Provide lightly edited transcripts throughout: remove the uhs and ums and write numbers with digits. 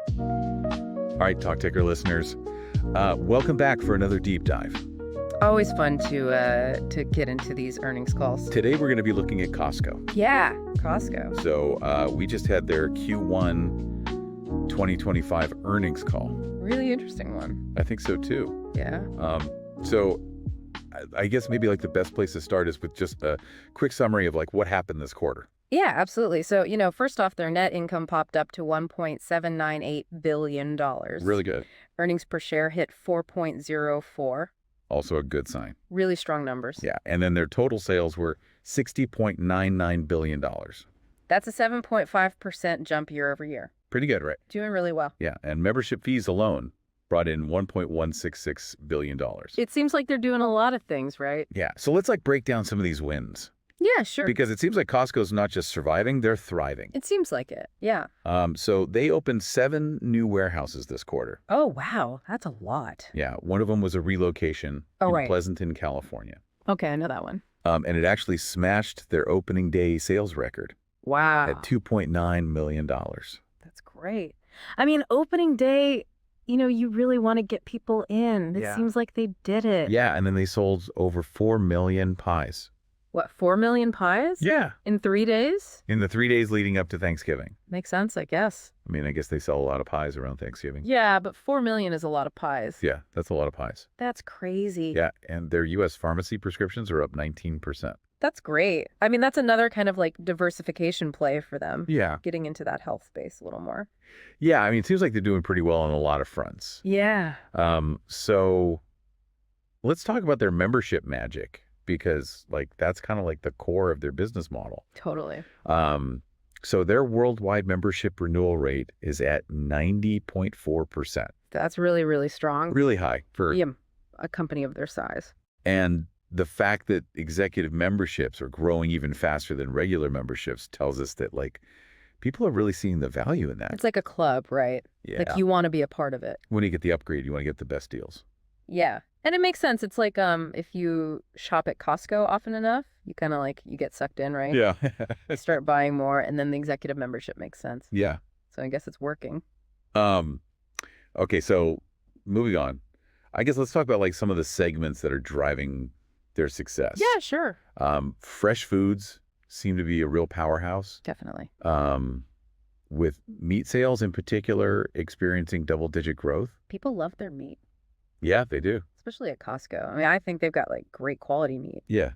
All right, Talk Ticker listeners, welcome back for another deep dive. Always fun to get into these earnings calls. Today we're going to be looking at Costco. Yeah, Costco. So we just had their Q1 2025 earnings call. Really interesting one. I think so too. Yeah. So I guess maybe like the best place to start is with just a quick summary of like what happened this quarter. Yeah, absolutely. So, first off, their net income popped up to $1.798 billion. Really good. Earnings per share hit 4.04. Also a good sign. Really strong numbers. Yeah. And then their total sales were $60.99 billion. That's a 7.5% jump year over year. Pretty good, right? Doing really well. Yeah. And membership fees alone brought in $1.166 billion. It seems like they're doing a lot of things, right? Yeah. So let's break down some of these wins. Yeah, sure. Because it seems like Costco's not just surviving, they're thriving. It seems like it. Yeah. So they opened 7 new warehouses this quarter. Oh, wow. That's a lot. Yeah. One of them was a relocation in Pleasanton, California. Okay, I know that one. And it actually smashed their opening day sales record. Wow. At $2.9 million. That's great. I mean, opening day, you really want to get people in. It seems like they did it. Yeah, and then they sold over 4 million pies. What, 4 million pies? Yeah. In 3 days? In the 3 days leading up to Thanksgiving. Makes sense, I guess. I mean, I guess they sell a lot of pies around Thanksgiving. Yeah, but 4 million is a lot of pies. Yeah, that's a lot of pies. That's crazy. Yeah, and their U.S. pharmacy prescriptions are up 19%. That's great. I mean, that's another kind of diversification play for them. Yeah. Getting into that health space a little more. Yeah, I mean, it seems like they're doing pretty well on a lot of fronts. Yeah. So let's talk about their membership magic, because that's kind of the core of their business model. Totally. So their worldwide membership renewal rate is at 90.4%. That's really, really strong. Really high for a company of their size. And the fact that executive memberships are growing even faster than regular memberships tells us that people are really seeing the value in that. It's like a club, right? Yeah. You want to be a part of it. When you get the upgrade, you want to get the best deals. Yeah. And it makes sense. It's like if you shop at Costco often enough, you kind of you get sucked in, right? Yeah. You start buying more, and then the executive membership makes sense. Yeah. So I guess it's working. Okay, so moving on. I guess let's talk about some of the segments that are driving their success. Yeah, sure. Fresh foods seem to be a real powerhouse. Definitely. With meat sales in particular experiencing double-digit growth. People love their meat. Yeah, they do. Especially at Costco. I mean, I think they've got great quality meat. Yeah,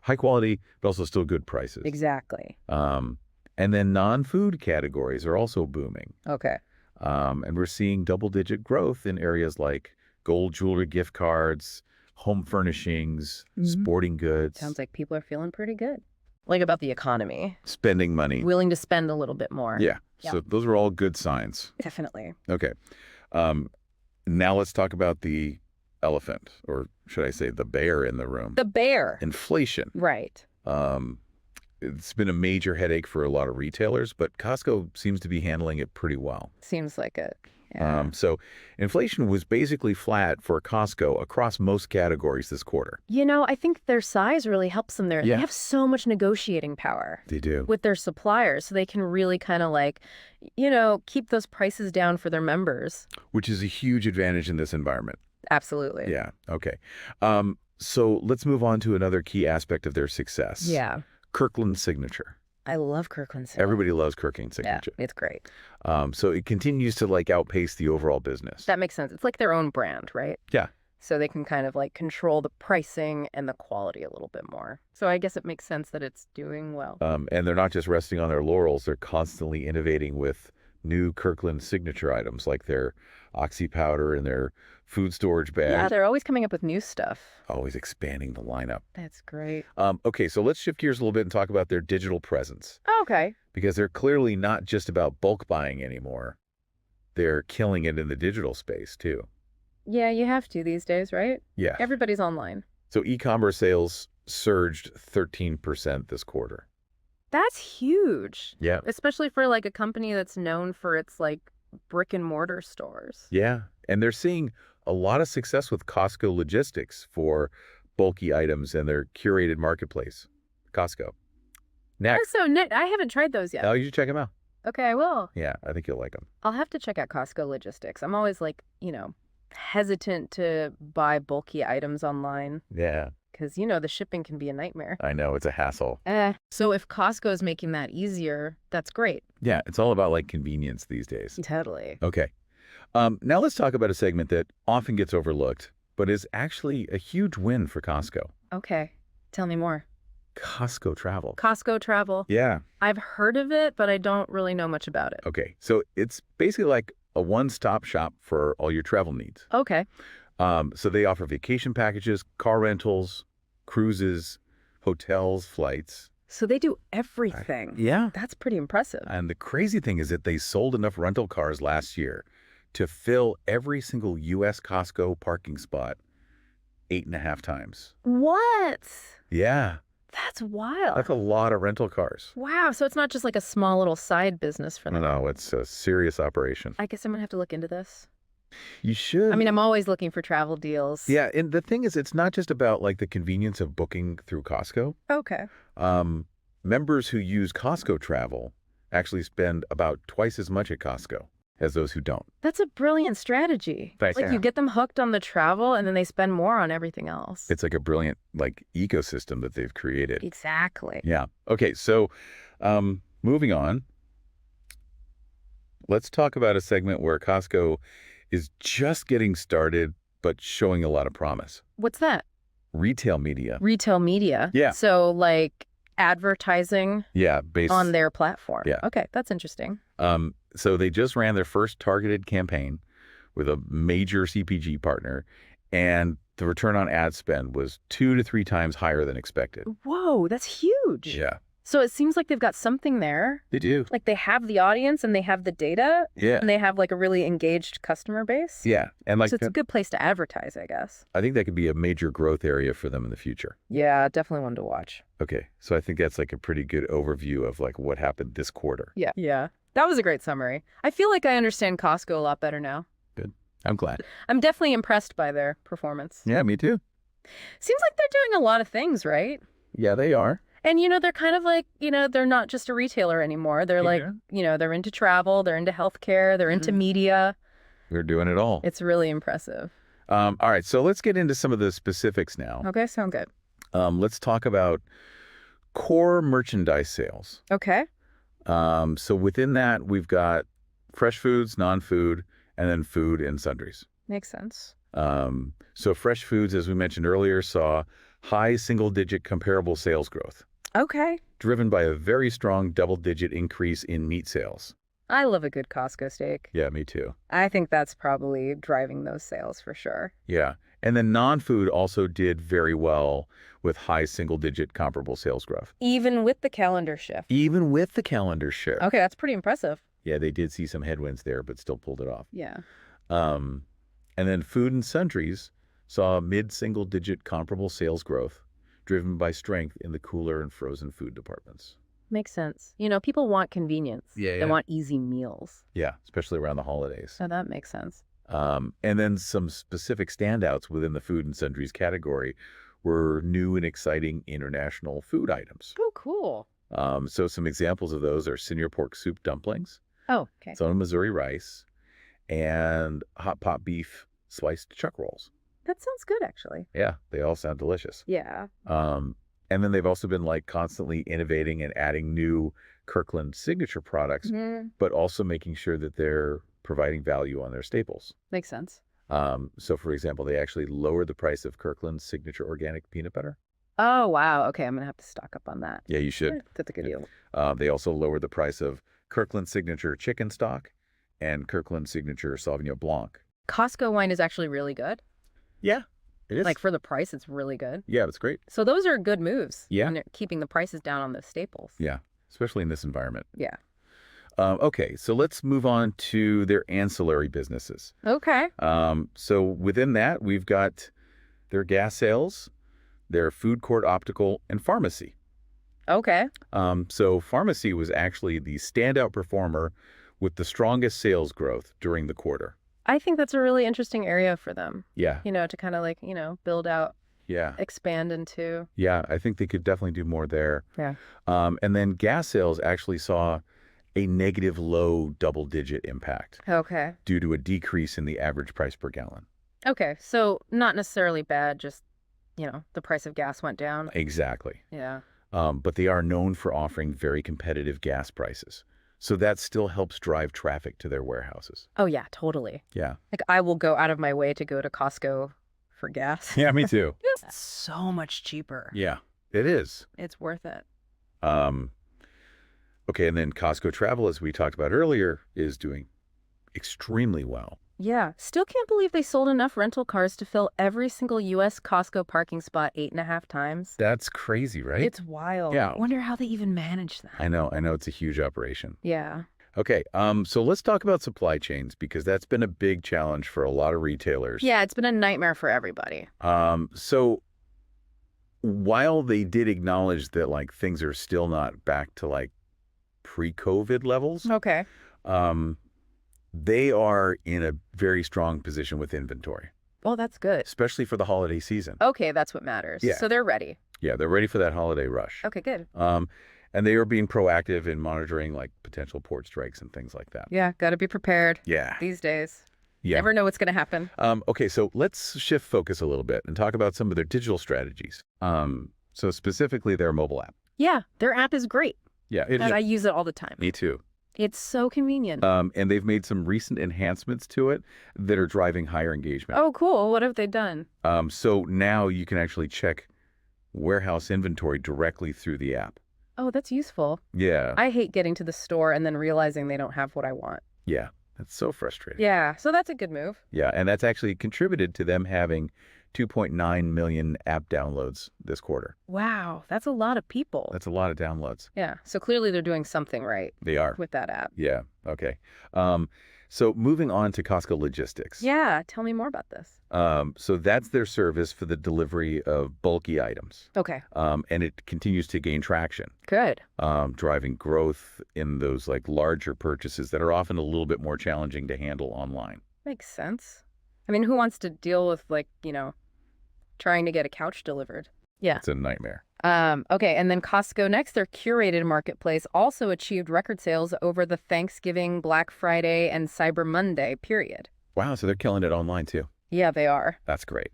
high quality, but also still good prices. Exactly. And then non-food categories are also booming. Okay. And we're seeing double-digit growth in areas like gold jewelry gift cards, home furnishings, sporting goods. Sounds like people are feeling pretty good. About the economy. Spending money. Willing to spend a little bit more. Yeah. So those are all good signs. Definitely. Okay. Now let's talk about the elephant, or should I say the bear in the room. The bear. Inflation. Right. It's been a major headache for a lot of retailers, but Costco seems to be handling it pretty well. Seems like it. Yeah. So inflation was basically flat for Costco across most categories this quarter. I think their size really helps them there. Yeah. They have so much negotiating power. They do. With their suppliers, so they can really kind of keep those prices down for their members. Which is a huge advantage in this environment. Absolutely. Yeah. Okay. So let's move on to another key aspect of their success. Yeah. Kirkland Signature. I love Kirkland Signature. Everybody loves Kirkland Signature. Yeah, it's great. So it continues to outpace the overall business. That makes sense. It's like their own brand, right? Yeah. So they can kind of control the pricing and the quality a little bit more. So I guess it makes sense that it's doing well. And they're not just resting on their laurels. They're constantly innovating with new Kirkland Signature items like their Oxy powder and their food storage bag. Yeah, they're always coming up with new stuff. Always expanding the lineup. That's great. Okay, so let's shift gears a little bit and talk about their digital presence. Oh, okay. Because they're clearly not just about bulk buying anymore. They're killing it in the digital space, too. Yeah, you have to these days, right? Yeah. Everybody's online. So e-commerce sales surged 13% this quarter. That's huge. Yeah. Especially for a company that's known for its brick and mortar stores. Yeah. And they're seeing a lot of success with Costco logistics for bulky items and their curated marketplace, Costco. Next. Oh, so I haven't tried those yet. Oh, you should check them out. Okay, I will. Yeah, I think you'll like them. I'll have to check out Costco logistics. I'm always like, hesitant to buy bulky items online Yeah, because, the shipping can be a nightmare. I know. It's a hassle. So if Costco is making that easier, that's great. Yeah, it's all about like convenience these days. Totally. Okay. Now let's talk about a segment that often gets overlooked, but is actually a huge win for Costco. Okay. Tell me more. Costco Travel. Costco travel. Yeah. I've heard of it, but I don't really know much about it. Okay. So it's basically like a one-stop shop for all your travel needs. Okay. So they offer vacation packages, car rentals, cruises, hotels, flights. So they do everything. Yeah. That's pretty impressive. And the crazy thing is that they sold enough rental cars last year to fill every single U.S. Costco parking spot 8.5 times. What? Yeah. That's wild. That's a lot of rental cars. Wow. So it's not just like a small little side business for them. No, it's a serious operation. I guess I'm going to have to look into this. You should. I mean, I'm always looking for travel deals. Yeah, and the thing is, it's not just about like the convenience of booking through Costco. Okay. Members who use Costco Travel actually spend about twice as much at Costco as those who don't. That's a brilliant strategy. Thanks. Like you get them hooked on the travel and then they spend more on everything else. It's like a brilliant like ecosystem that they've created. Exactly. Yeah. Okay, so moving on. Let's talk about a segment where Costco is just getting started but showing a lot of promise. What's that? Retail media. Retail media. Yeah. So like advertising Yeah, based on their platform. Yeah. Okay, that's interesting. So they just ran their first targeted campaign with a major CPG partner, and the return on ad spend was 2 to 3 times higher than expected. Whoa, that's huge. Yeah, So it seems like they've got something there. they do. Like they have the audience and they have the data Yeah, and they have like a really engaged customer base. yeah, and like So it's a good place to advertise, I guess. I think that could be a major growth area for them in the future. Yeah, definitely one to watch. Okay, so I think that's like a pretty good overview of like what happened this quarter. Yeah. Yeah. That was a great summary. I feel like I understand Costco a lot better now. Good. I'm glad. I'm definitely impressed by their performance. Yeah, me too. Seems like they're doing a lot of things, right? Yeah, they are. And, they're kind of like, they're not just a retailer anymore. They're like, they're into travel, they're into healthcare, they're into media. They're doing it all. It's really impressive. All right, so let's get into some of the specifics now. Okay, sound good. Let's talk about core merchandise sales. Okay. So within that, we've got fresh foods, non-food, and then food and sundries. Makes sense. So fresh foods, as we mentioned earlier, saw high single-digit comparable sales growth, Okay. driven by a very strong double-digit increase in meat sales. I love a good Costco steak. Yeah, me too. I think that's probably driving those sales for sure. Yeah. And then non-food also did very well with high single-digit comparable sales growth. Even with the calendar shift. Even with the calendar shift. Okay, that's pretty impressive. Yeah, they did see some headwinds there, but still pulled it off. Yeah. And then food and sundries saw mid-single-digit comparable sales growth, driven by strength in the cooler and frozen food departments. Makes sense. People want convenience. Yeah, They yeah. want easy meals. Yeah, especially around the holidays. So that makes sense. And then some specific standouts within the food and sundries category were new and exciting international food items. Oh, cool. So some examples of those are senior pork soup dumplings, Oh, okay. Sona Missouri rice, and hot pot beef sliced chuck rolls. That sounds good, actually. Yeah, they all sound delicious. Yeah. And then they've also been like constantly innovating and adding new Kirkland signature products, but also making sure that they're providing value on their staples. Makes sense. So for example, they actually lowered the price of Kirkland's signature organic peanut butter. Oh, wow. Okay, I'm going to have to stock up on that. Yeah, you should. That's a good deal. They also lowered the price of Kirkland signature chicken stock and Kirkland signature Sauvignon Blanc. Costco wine is actually really good. Yeah, it is. Like for the price, it's really good. Yeah, it's great. So those are good moves. Yeah. And they're keeping the prices down on the staples. Yeah, especially in this environment. Yeah. Okay, so let's move on to their ancillary businesses. Okay. So within that, we've got their gas sales, their food court optical, and pharmacy. Okay. So pharmacy was actually the standout performer with the strongest sales growth during the quarter. I think that's a really interesting area for them, Yeah, to kind of like, build out, yeah, expand into. yeah. I think they could definitely do more there. Yeah. And then gas sales actually saw a negative low double-digit impact Okay. due to a decrease in the average price per gallon. Okay. So not necessarily bad, just, the price of gas went down. Exactly. Yeah. But they are known for offering very competitive gas prices. So that still helps drive traffic to their warehouses. Oh, yeah, totally. Yeah. Like, I will go out of my way to go to Costco for gas. Yeah, me too. It's so much cheaper. Yeah, it is. It's worth it. Um, okay, and then Costco Travel, as we talked about earlier, is doing extremely well. Yeah. Still can't believe they sold enough rental cars to fill every single U.S. Costco parking spot 8.5 times. That's crazy, right? It's wild. Yeah. Wonder how they even manage that. I know it's a huge operation. Yeah. Okay, so let's talk about supply chains because that's been a big challenge for a lot of retailers. Yeah, it's been a nightmare for everybody. So while they did acknowledge that like things are still not back to like pre-COVID levels, Okay. they are in a very strong position with inventory, Well, that's good. especially for the holiday season. Okay, that's what matters. Yeah. So they're ready. Yeah, they're ready for that holiday rush. Okay, good. And they are being proactive in monitoring like potential port strikes and things like that. Yeah, got to be prepared Yeah. these days. Yeah. Never know what's going to happen. Okay, so let's shift focus a little bit and talk about some of their digital strategies. So specifically their mobile app. Yeah, their app is great. Yeah, it And is. I use it all the time. Me too. It's so convenient. And they've made some recent enhancements to it that are driving higher engagement. Oh, cool. What have they done? So now you can actually check warehouse inventory directly through the app. Oh, that's useful. Yeah. I hate getting to the store and then realizing they don't have what I want. Yeah. That's so frustrating. Yeah, so that's a good move. Yeah. And that's actually contributed to them having 2.9 million app downloads this quarter. Wow, that's a lot of people. That's a lot of downloads. Yeah, so clearly they're doing something right They are. with that app. Yeah. Okay. So moving on to Costco Logistics. Yeah, tell me more about this. So that's their service for the delivery of bulky items. Okay, And it continues to gain traction, good. driving growth in those like larger purchases that are often a little bit more challenging to handle online. Makes sense. I mean, who wants to deal with, trying to get a couch delivered? Yeah. It's a nightmare. Okay, and then Costco next, their curated marketplace also achieved record sales over the Thanksgiving, Black Friday, and Cyber Monday period. Wow. So they're killing it online too. Yeah, they are. That's great.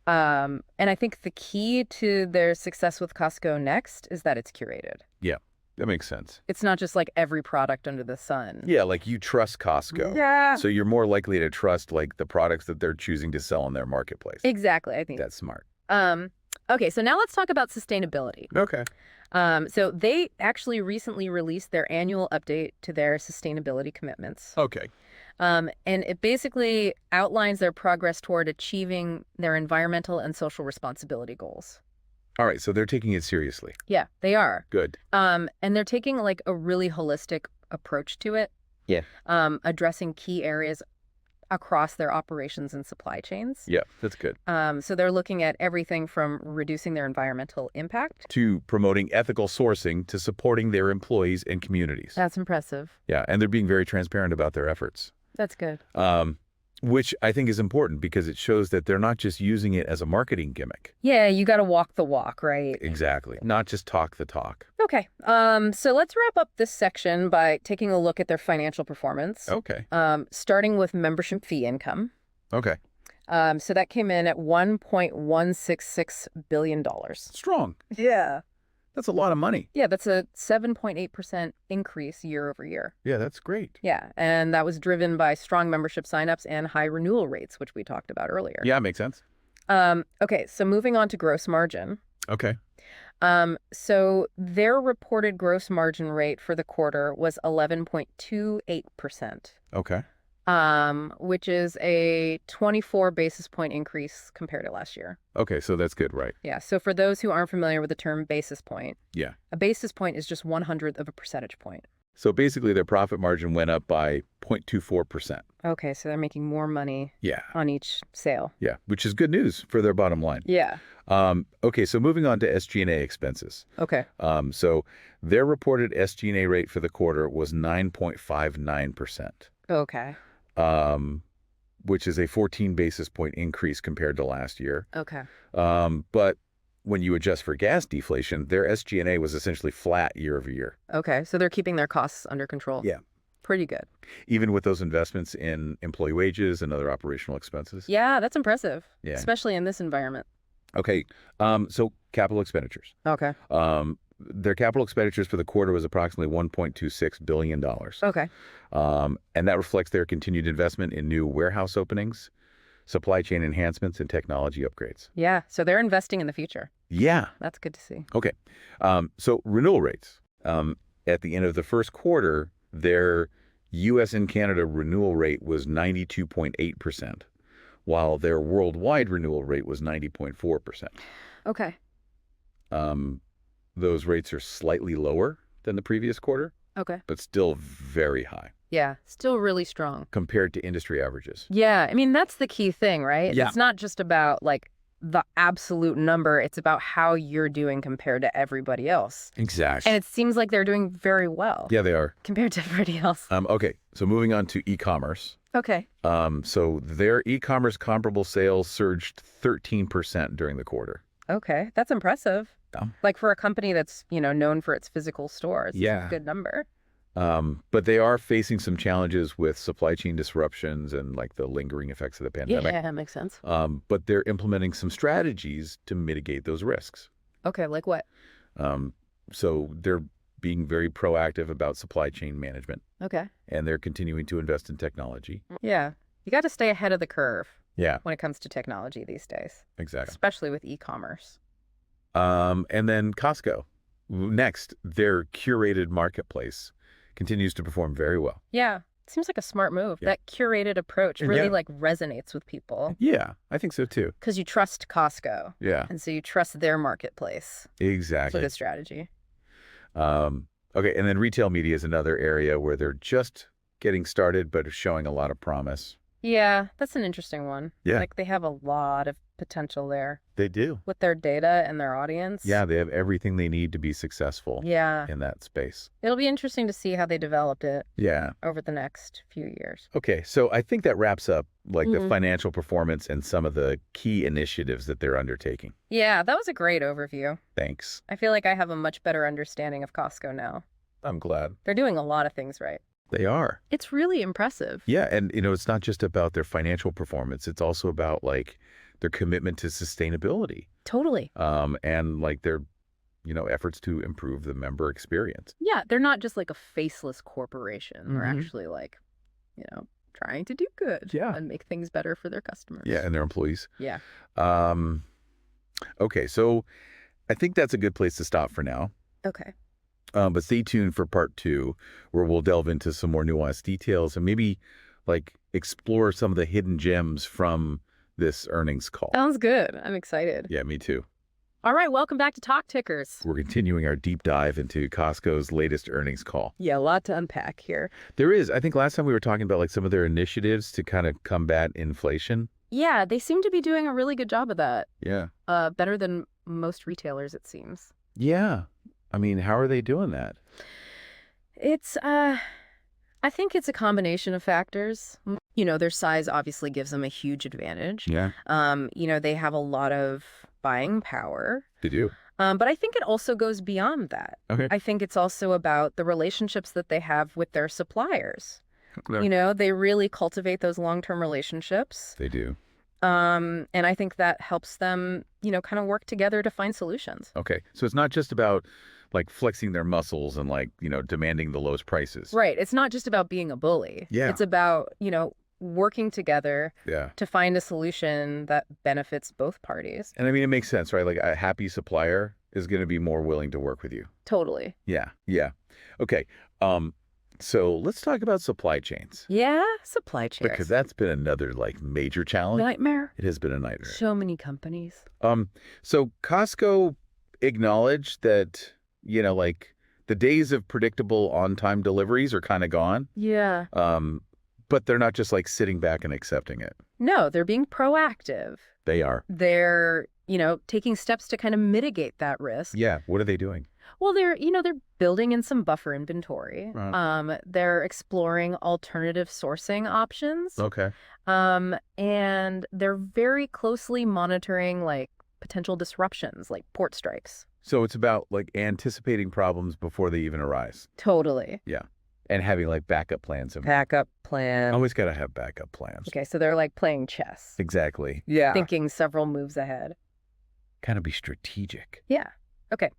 And I think the key to their success with Costco next is that it's curated. Yeah. That makes sense. It's not just like every product under the sun. Yeah. Like you trust Costco. Yeah. So you're more likely to trust like the products that they're choosing to sell in their marketplace. Exactly, I think. That's smart. Okay, so now let's talk about sustainability. Okay. So they actually recently released their annual update to their sustainability commitments. Okay. And it basically outlines their progress toward achieving their environmental and social responsibility goals. All right. So they're taking it seriously. Yeah, they are. Good. And they're taking like a really holistic approach to it. Yeah. Addressing key areas across their operations and supply chains. Yeah, that's good. So they're looking at everything from reducing their environmental impact To promoting ethical sourcing to supporting their employees and communities. That's impressive. Yeah, and they're being very transparent about their efforts, That's good. which I think is important because it shows that they're not just using it as a marketing gimmick. Yeah, you got to walk the walk, right? Exactly. Not just talk the talk. Okay. So let's wrap up this section by taking a look at their financial performance. Okay. Starting with membership fee income. Okay. So that came in at $1.166 billion. Strong. Yeah. That's a lot of money. Yeah, that's a 7.8% increase year over year. Yeah, that's great. Yeah, and that was driven by strong membership signups and high renewal rates, which we talked about earlier. Yeah, makes sense. Okay, so moving on to gross margin. Okay. So their reported gross margin rate for the quarter was 11.28%. Okay. Which is a 24 basis point increase compared to last year. Okay, so that's good, right? Yeah, so for those who aren't familiar with the term basis point, Yeah. a basis point is just 1/100th of a percentage point. So basically their profit margin went up by 0.24%. Okay, so they're making more money Yeah. on each sale. Yeah, which is good news for their bottom line. Yeah. Okay, so moving on to SG&A expenses. Okay. So their reported SG&A rate for the quarter was 9.59%, Okay. which is a 14 basis point increase compared to last year. Okay. But when you adjust for gas deflation, their SG&A was essentially flat year over year. Okay, so they're keeping their costs under control. Yeah. Pretty good. Even with those investments in employee wages and other operational expenses. Yeah, that's impressive. Yeah. Especially in this environment. Okay. So capital expenditures. Okay. Their capital expenditures for the quarter was approximately $1.26 billion. Okay. And that reflects their continued investment in new warehouse openings, supply chain enhancements, and technology upgrades. Yeah, so they're investing in the future. Yeah. That's good to see. Okay. So renewal rates. At the end of the first quarter, their U.S. and Canada renewal rate was 92.8%, while their worldwide renewal rate was 90.4%. Okay. Those rates are slightly lower than the previous quarter, Okay. but still very high Yeah, still really strong. compared to industry averages. Yeah, I mean, that's the key thing, right? Yeah. It's not just about, like, the absolute number. It's about how you're doing compared to everybody else. Exactly. And it seems like they're doing very well Yeah, they are. compared to everybody else. Okay, so moving on to e-commerce. Okay. So their e-commerce comparable sales surged 13% during the quarter. Okay, that's impressive. Yeah. Like for a company that's, known for its physical stores. It's Yeah. a good number. But they are facing some challenges with supply chain disruptions and like the lingering effects of the pandemic. Yeah, makes sense. But they're implementing some strategies to mitigate those risks. Okay, like what? So they're being very proactive about supply chain management, Okay. and they're continuing to invest in technology. Yeah. You got to stay ahead of the curve Yeah, when it comes to technology these days, exactly. especially with e-commerce. And then Costco. Next, their curated marketplace continues to perform very well. Yeah. Seems like a smart move. Yeah. That curated approach Yeah. really resonates with people Yeah, I think so too. because you trust Costco. Yeah, And so you trust their marketplace. It's a exactly. good strategy. Okay, and then retail media is another area where they're just getting started, but are showing a lot of promise. Yeah, that's an interesting one. Yeah. Like they have a lot of potential there They do. with their data and their audience. Yeah, they have everything they need to be successful Yeah. in that space. It'll be interesting to see how they develop it Yeah. over the next few years. Okay, so I think that wraps up the Mhm. financial performance and some of the key initiatives that they're undertaking. Yeah, that was a great overview. Thanks. I feel like I have a much better understanding of Costco now. I'm glad. They're doing a lot of things right. They are. It's really impressive. Yeah, and it's not just about their financial performance, it's also about their commitment to sustainability. Totally. And their efforts to improve the member experience. Yeah, they're not just like a faceless corporation. They're Mhm. actually trying to do good. Yeah. And make things better for their customers. Yeah, and their employees. Yeah. Okay, so I think that's a good place to stop for now. Okay. But stay tuned for part 2, where we'll delve into some more nuanced details and maybe explore some of the hidden gems from this earnings call. Sounds good. I'm excited. Yeah, me too. All right, welcome back to Talk Tickers. We're continuing our deep dive into Costco's latest earnings call. Yeah, a lot to unpack here. There is. I think last time we were talking about some of their initiatives to kind of combat inflation. Yeah, they seem to be doing a really good job of that. Yeah. Better than most retailers, it seems. Yeah. I mean, how are they doing that? It's, I think it's a combination of factors. Their size obviously gives them a huge advantage. Yeah, They have a lot of buying power. they do. But I think it also goes beyond that. Okay. I think it's also about the relationships that they have with their suppliers. They really cultivate those long-term relationships. They do. And I think that helps them, kind of work together to find solutions. Okay. So it's not just about flexing their muscles and demanding the lowest prices. Right. It's not just about being a bully. Yeah. It's about, working together Yeah. to find a solution that benefits both parties. And I mean, it makes sense, right? A happy supplier is going to be more willing to work with you. Totally. Yeah. Yeah. Okay. So let's talk about supply chains. Yeah, supply chains. Because that's been another major challenge. Nightmare. It has been a nightmare. So many companies. So Costco acknowledged that, the days of predictable on-time deliveries are kind of gone. Yeah. But they're not just sitting back and accepting it. No, they're being proactive. They are. They're, taking steps to kind of mitigate that risk. Yeah. What are they doing? Well, they're building in some buffer inventory. Right. They're exploring alternative sourcing options. Okay. And they're very closely monitoring potential disruptions like port strikes. So it's about like anticipating problems before they even arise. Totally. Yeah. And having like backup plans. Backup plan. Always got to have backup plans. Okay, so they're like playing chess. Exactly. Yeah. Thinking several moves ahead. Kind of be strategic. Yeah. Okay.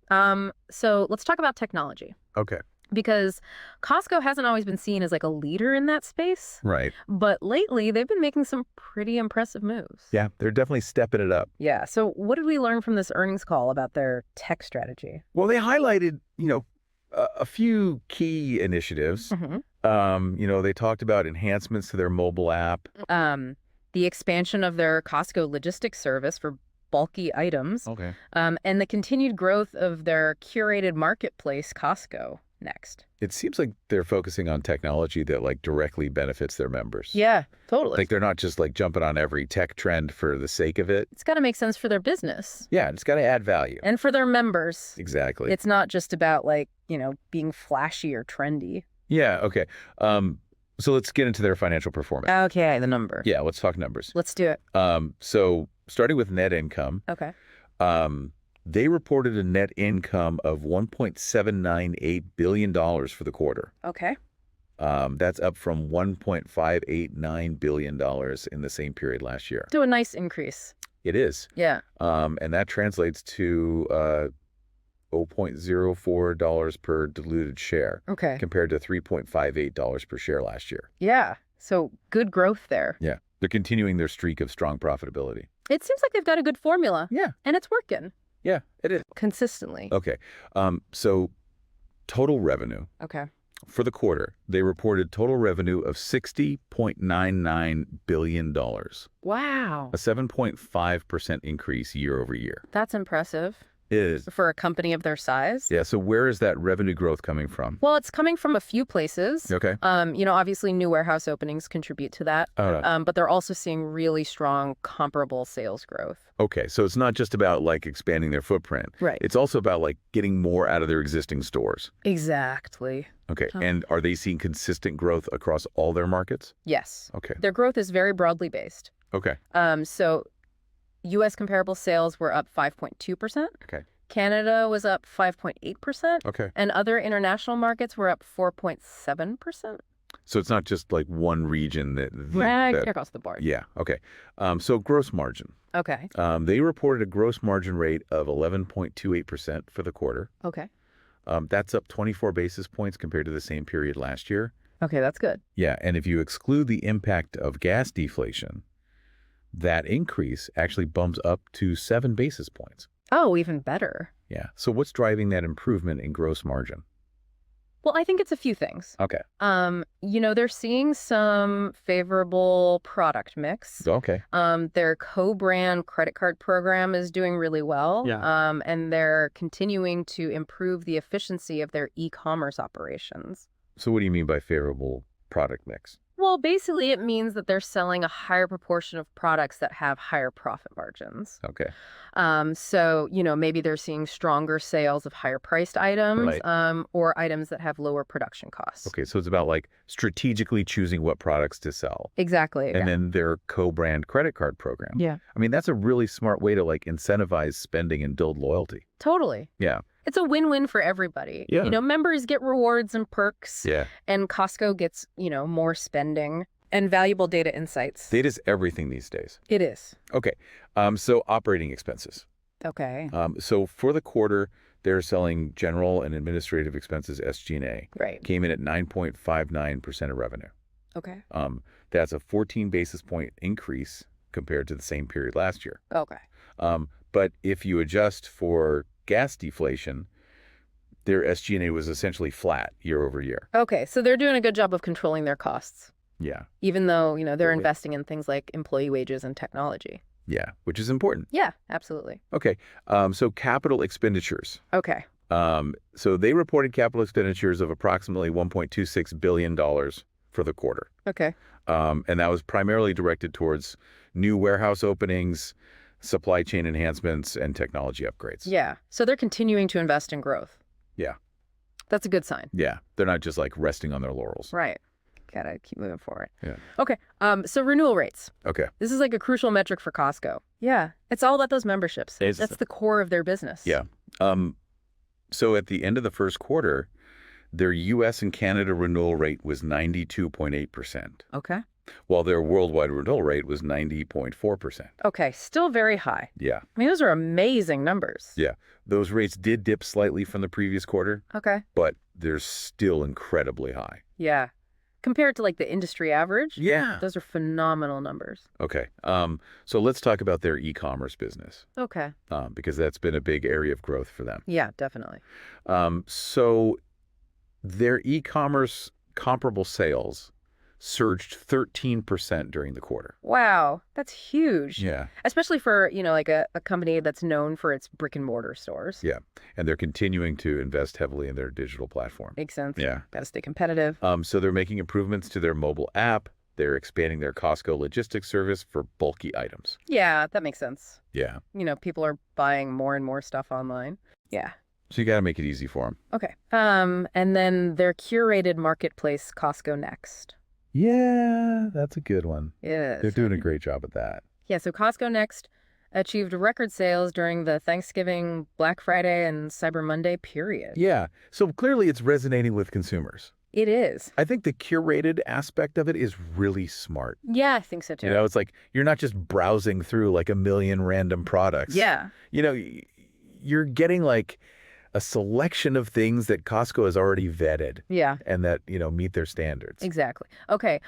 So let's talk about technology. Okay. Because Costco hasn't always been seen as like a leader in that space. Right. But lately, they've been making some pretty impressive moves. Yeah, they're definitely stepping it up. Yeah. So what did we learn from this earnings call about their tech strategy? Well, they highlighted, a few key initiatives. They talked about enhancements to their mobile app. The expansion of their Costco logistics service for bulky items. Okay. And the continued growth of their curated marketplace, Costco Next. It seems like they're focusing on technology that like directly benefits their members. Yeah, totally. Like they're not just like jumping on every tech trend for the sake of it. It's got to make sense for their business. Yeah, it's got to add value. And for their members. Exactly. It's not just about like, being flashy or trendy. Yeah, okay. So let's get into their financial performance. Okay, the number. Yeah, let's talk numbers. Let's do it. So starting with net income. Okay. They reported a net income of $1.798 billion for the quarter. Okay. That's up from $1.589 billion in the same period last year. So a nice increase. It is. Yeah. And that translates to $0.04 per diluted share. Okay. Compared to $3.58 per share last year. Yeah. So good growth there. Yeah. They're continuing their streak of strong profitability. It seems like they've got a good formula. Yeah. And it's working. Yeah, it is. Consistently. Okay. So total revenue. Okay. For the quarter, they reported total revenue of $60.99 billion. Wow. A 7.5% increase year over year. That's impressive. Is. For a company of their size. Yeah, so where is that revenue growth coming from? Well, it's coming from a few places. Okay. Obviously new warehouse openings contribute to that. But they're also seeing really strong comparable sales growth. Okay, so it's not just about like expanding their footprint. Right. It's also about like getting more out of their existing stores. Exactly. Okay, and are they seeing consistent growth across all their markets? Yes. Okay. Their growth is very broadly based. Okay. So U.S. comparable sales were up 5.2%. Okay. Canada was up 5.8%. Okay. And other international markets were up 4.7%. So it's not just like one region that across the board. Yeah. Okay. So gross margin. Okay. They reported a gross margin rate of 11.28% for the quarter. Okay. That's up 24 basis points compared to the same period last year. Okay, that's good. Yeah, and if you exclude the impact of gas deflation, that increase actually bumps up to 7 basis points. Oh, even better. Yeah. So what's driving that improvement in gross margin? Well, I think it's a few things. Okay. They're seeing some favorable product mix. Okay. Their co-brand credit card program is doing really well. Yeah. And they're continuing to improve the efficiency of their e-commerce operations. So what do you mean by favorable product mix? Well, basically, it means that they're selling a higher proportion of products that have higher profit margins. Okay. So, maybe they're seeing stronger sales of higher priced items, Right. Or items that have lower production costs. Okay, so it's about like strategically choosing what products to sell. Exactly. And then their co-brand credit card program. Yeah. I mean, that's a really smart way to like incentivize spending and build loyalty. Totally. Yeah. It's a win-win for everybody. Yeah. Members get rewards and perks. Yeah. And Costco gets, more spending and valuable data insights. Data's everything these days. It is. Okay. So operating expenses. Okay. So for the quarter, they're selling general and administrative expenses, SG&A. Right. Came in at 9.59% of revenue. Okay. That's a 14 basis point increase compared to the same period last year. Okay. But if you adjust for gas deflation, their SG&A was essentially flat year over year. Okay. So they're doing a good job of controlling their costs. Yeah. Even though, they're Okay. investing in things like employee wages and technology. Yeah, which is important. Yeah, absolutely. Okay. So capital expenditures. Okay. So they reported capital expenditures of approximately $1.26 billion for the quarter. Okay. And that was primarily directed towards new warehouse openings, supply chain enhancements, and technology upgrades. Yeah. So they're continuing to invest in growth. Yeah. That's a good sign. Yeah. They're not just like resting on their laurels. Right. Gotta keep moving forward. Yeah. Okay. So renewal rates. Okay. This is like a crucial metric for Costco. Yeah. It's all about those memberships. It's- That's the core of their business. Yeah. So at the end of the first quarter, their U.S. and Canada renewal rate was 92.8%, Okay. while their worldwide renewal rate was 90.4%. Okay. Still very high. Yeah. I mean, those are amazing numbers. Yeah. Those rates did dip slightly from the previous quarter, Okay. but they're still incredibly high. Yeah. Compared to like the industry average, Yeah. those are phenomenal numbers. Okay. So let's talk about their e-commerce business, Okay. because that's been a big area of growth for them. Yeah, definitely. So their e-commerce comparable sales surged 13% during the quarter. Wow. That's huge. Yeah. Especially for, like a company that's known for its brick and mortar stores. Yeah. And they're continuing to invest heavily in their digital platform. Makes sense. Yeah. Got to stay competitive. So they're making improvements to their mobile app. They're expanding their Costco logistics service for bulky items. Yeah, that makes sense. Yeah. People are buying more and more stuff online. Yeah. So you got to make it easy for them. Okay. And then their curated marketplace, Costco Next. Yeah, that's a good one. Yes. They're doing a great job at that. Yeah, so Costco Next achieved record sales during the Thanksgiving, Black Friday, and Cyber Monday period. Yeah. So clearly it's resonating with consumers. It is. I think the curated aspect of it is really smart. Yeah, I think so too. It's like you're not just browsing through like a million random products. Yeah. You're getting like a selection of things that Costco has already vetted Yeah, and that, meet their standards. exactly. Okay.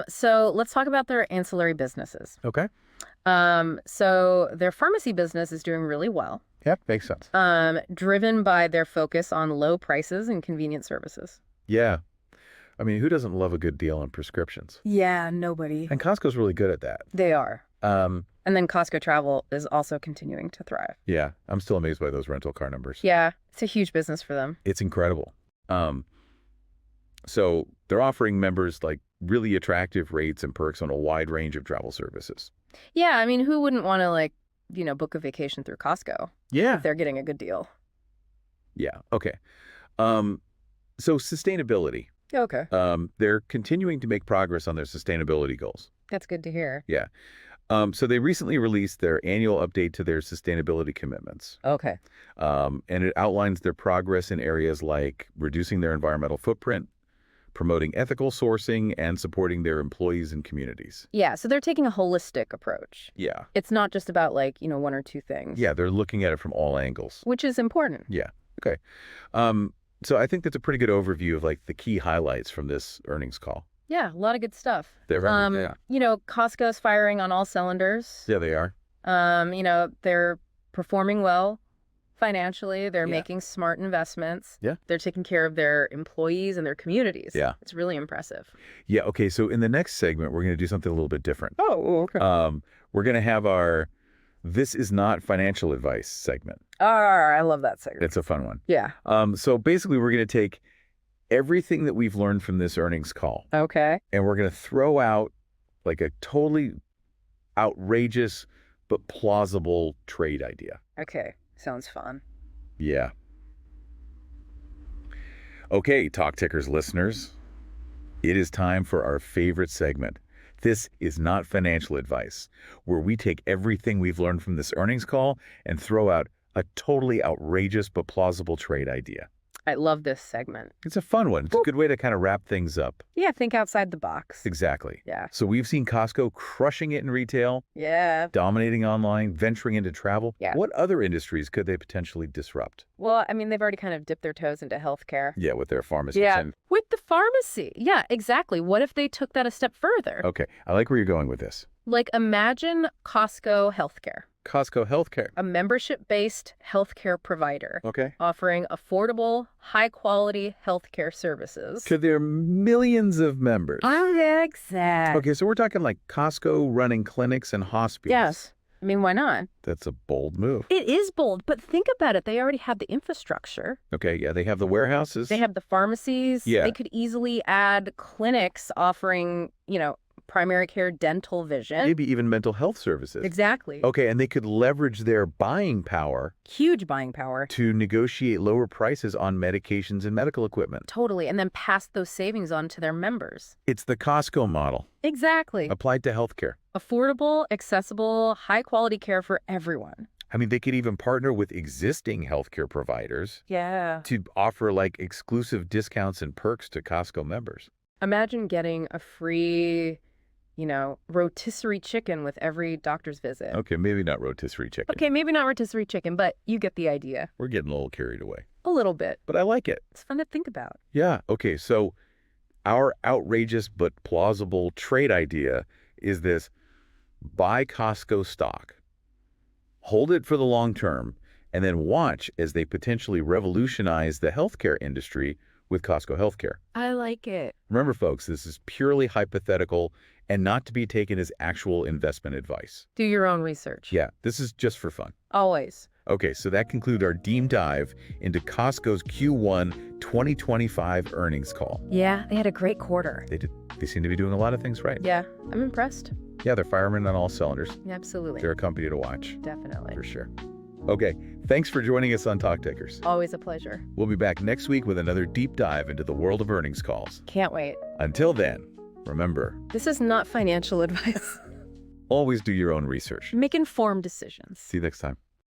So let's talk about their ancillary businesses. Okay. So their pharmacy business is doing really well, Yeah, makes sense. driven by their focus on low prices and convenient services. Yeah. I mean, who doesn't love a good deal on prescriptions? Yeah, nobody. And Costco's really good at that. They are. Um, And then Costco Travel is also continuing to thrive. yeah, I'm still amazed by those rental car numbers. Yeah, it's a huge business for them. It's incredible. So they're offering members like really attractive rates and perks on a wide range of travel services. Yeah, I mean, who wouldn't want to book a vacation through Costco Yeah. if they're getting a good deal? Yeah. Okay. So sustainability. Okay. They're continuing to make progress on their sustainability goals. That's good to hear. Yeah. So they recently released their annual update to their sustainability commitments. Okay. And it outlines their progress in areas like reducing their environmental footprint, promoting ethical sourcing, and supporting their employees and communities. Yeah, so they're taking a holistic approach. Yeah. It's not just about one or two things. Yeah, they're looking at it from all angles. Which is important. Yeah. Okay. So I think that's a pretty good overview of like the key highlights from this earnings call. Yeah, a lot of good stuff. Yeah. Costco's firing on all cylinders. Yeah, they are. They're performing well financially. They're Yeah. making smart investments. Yeah. They're taking care of their employees and their communities. Yeah. It's really impressive. Yeah. Okay. So in the next segment, we're going to do something a little bit different. Oh, okay. We're going to have our "This is not financial advice" segment. I love that segment. It's a fun one. Yeah. So basically, we're going to take everything that we've learned from this earnings call, Okay. and we're going to throw out like a totally outrageous but plausible trade idea. Okay. Sounds fun. Yeah. Okay, Talk Tickers listeners, it is time for our favorite segment. This is not financial advice, where we take everything we've learned from this earnings call and throw out a totally outrageous but plausible trade idea. I love this segment. It's a fun one. It's a good way to kind of wrap things up. Yeah, think outside the box. Exactly. Yeah. So we've seen Costco crushing it in retail, Yeah. dominating online, venturing into travel. Yeah. What other industries could they potentially disrupt? Well, I mean, they've already kind of dipped their toes into healthcare. Yeah, with their pharmacies. Yeah. And, With the pharmacy. Yeah, exactly. What if they took that a step further? okay, I like where you're going with this. Like, imagine Costco Healthcare, Costco Healthcare. a membership-based healthcare provider Okay. offering affordable, high-quality healthcare services. To their millions of members. Exactly. Okay, so we're talking like Costco running clinics and hospitals. Yes. I mean, why not? That's a bold move. It is bold, but think about it. They already have the infrastructure. Okay, yeah, they have the warehouses. They have the pharmacies. Yeah. They could easily add clinics offering, primary care, dental, vision. Maybe even mental health services. Exactly. Okay, and they could leverage their buying power Huge buying power. to negotiate lower prices on medications and medical equipment. Totally. And then pass those savings on to their members. It's the Costco model Exactly. applied to healthcare. Affordable, accessible, high-quality care for everyone. I mean, they could even partner with existing healthcare providers Yeah. to offer like exclusive discounts and perks to Costco members. Imagine getting a free, rotisserie chicken with every doctor's visit. Okay, maybe not rotisserie chicken. Okay, maybe not rotisserie chicken, but you get the idea. We're getting a little carried away. A little bit. But I like it. It's fun to think about. Yeah. Okay, so our outrageous but plausible trade idea is this: buy Costco stock, hold it for the long term, and then watch as they potentially revolutionize the healthcare industry with Costco Healthcare. I like it. Remember, folks, this is purely hypothetical and not to be taken as actual investment advice. Do your own research. Yeah, this is just for fun. Always. Okay, so that concludes our deep dive into Costco's Q1 2025 earnings call. Yeah, they had a great quarter. They did. They seem to be doing a lot of things right. Yeah, I'm impressed. Yeah, they're firemen on all cylinders. Absolutely. They're a company to watch, Definitely. for sure. Okay, thanks for joining us on Talk Tickers. Always a pleasure. We'll be back next week with another deep dive into the world of earnings calls. Can't wait. Until then, remember, This is not financial advice. always do your own research. Make informed decisions. See you next time.